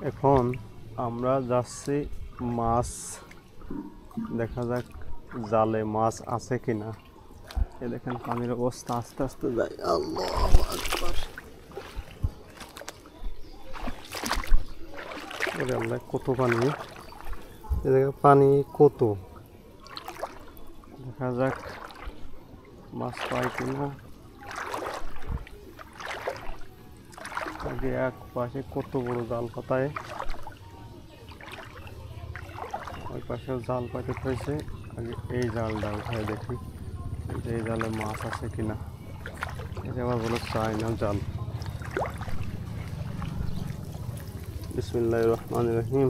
এখন আমরা যাচ্ছি মাছ দেখা যাক জালে মাছ আছে কিনা। এই দেখেন পানির অবস্থা, আস্তে আস্তে যায়। আল্লাহু আকবার, ওরে আল্লাহ কত পানি, এই জায়গায় পানি কত। দেখা যাক মাছ পাই কিনা। আগে এক পাশে কত বড় জাল পাতায়, ওই পাশেও জাল পাইতে হয়েছে। আগে এই জালটা উঠায় দেখি যে এই জালে মাছ আছে কিনা। এটা আবার বলো চায়না জাল। বিসমিল্লাহির রহমানির রহিম।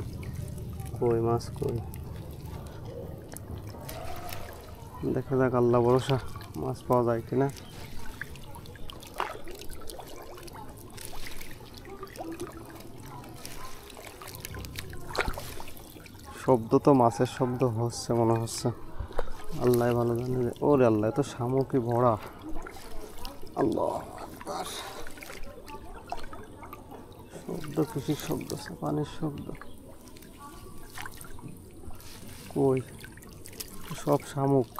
কই মাছ কই, দেখা যাক আল্লাহ ভরসা মাছ পাওয়া যায় কিনা। শব্দ তো মাছের শব্দ হচ্ছে মনে হচ্ছে, আল্লাহ ভালো জানে। ওরে আল্লাহ, তো শামুকি ভরা। আল্লাহ আকবার, শব্দ কৃষির শব্দ, পানির শব্দ। কই সব শামুক।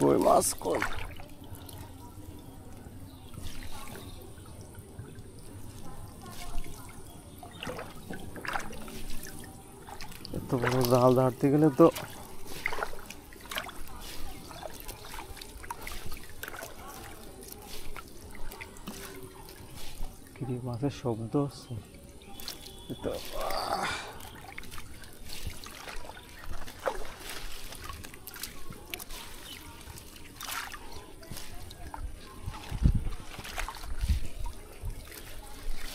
কই মাছ কই, এত বড় জাল ধরতে গেলে তো কি মাছের শব্দ হচ্ছে।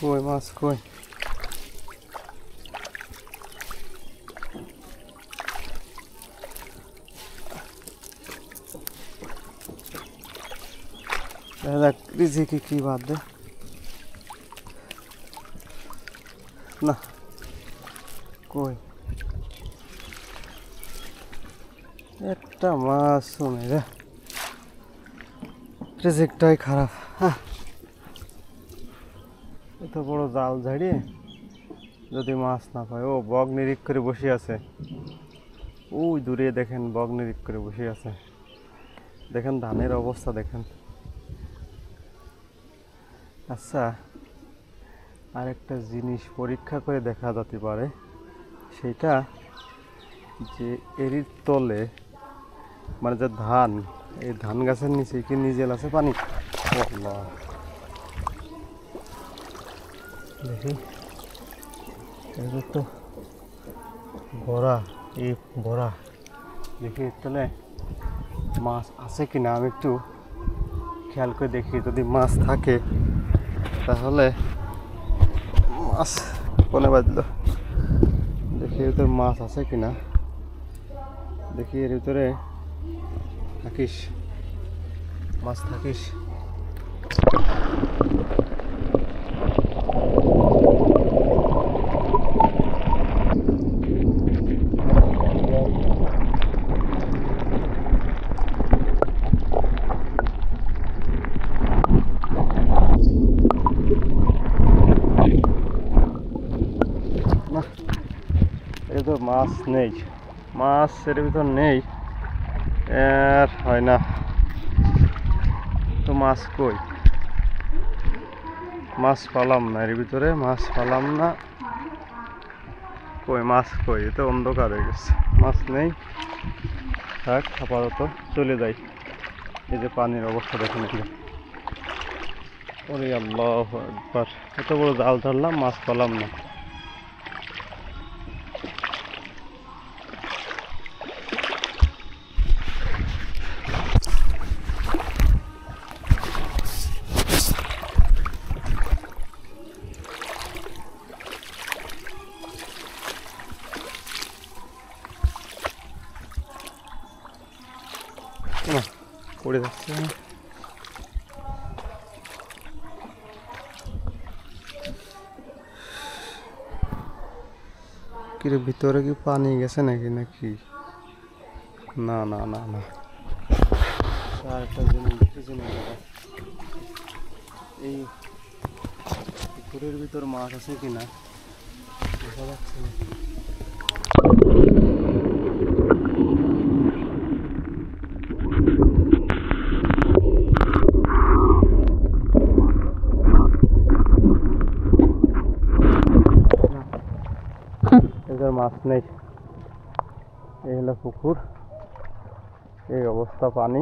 কই মাছ কই, রিজিকে কি বাদ দে না। কই একটা মাছ শুনে রে, রিজিকটাই খারাপ। এত বড় জাল ঝাড়িয়ে যদি মাছ না পায়। ও বগ নিরিখ করে বসে আছে, ওই দূরে দেখেন বগ নিরিখ করে বসে আছে। দেখেন ধানের অবস্থা দেখেন। আচ্ছা, আরেকটা জিনিস পরীক্ষা করে দেখা যেতে পারে, সেটা যে এরির তলে মানে যে ধান, এই ধান গাছের নিচে কি নিজেল আছে পানি। দেখি এদের তো ভরা, এই ভরা। দেখি তাহলে মাছ আছে কিনা, আমি একটু খেয়াল করে দেখি। যদি মাছ থাকে তাহলে মাছ কোনে বাজল, দেখি এর ভিতরে মাছ আছে কিনা। দেখি এর ভিতরে থাকিস, মাছ থাকিস। এর ভিতর মাছ নেই, মাছ এর ভিতর নেই, আর হয় না তো। মাছ কই, মাছ পালাম না এর ভিতরে, মাছ পালাম না। কই মাছ কই, এ তো অন্ধকার হয়ে গেছে, মাছ নেই। থাক আপাতত চলে যাই। এই যে পানির অবস্থা দেখুন এখানে। ওরে আল্লাহু আকবার, এত বড় জাল ধরলাম, মাছ পালাম না। পড়ে যাচ্ছে। কি রে, ভিতরে কি পানি গেছে নাকি নাকি? না না না না, আর একটা জিনিস দেখতেছি না দাদা, এই পুকুরের ভিতর মাছ আছে কিনা দেখা যাচ্ছে না। এদের মাছ নেই। এই হলো পুকুর, এই অবস্থা পানি।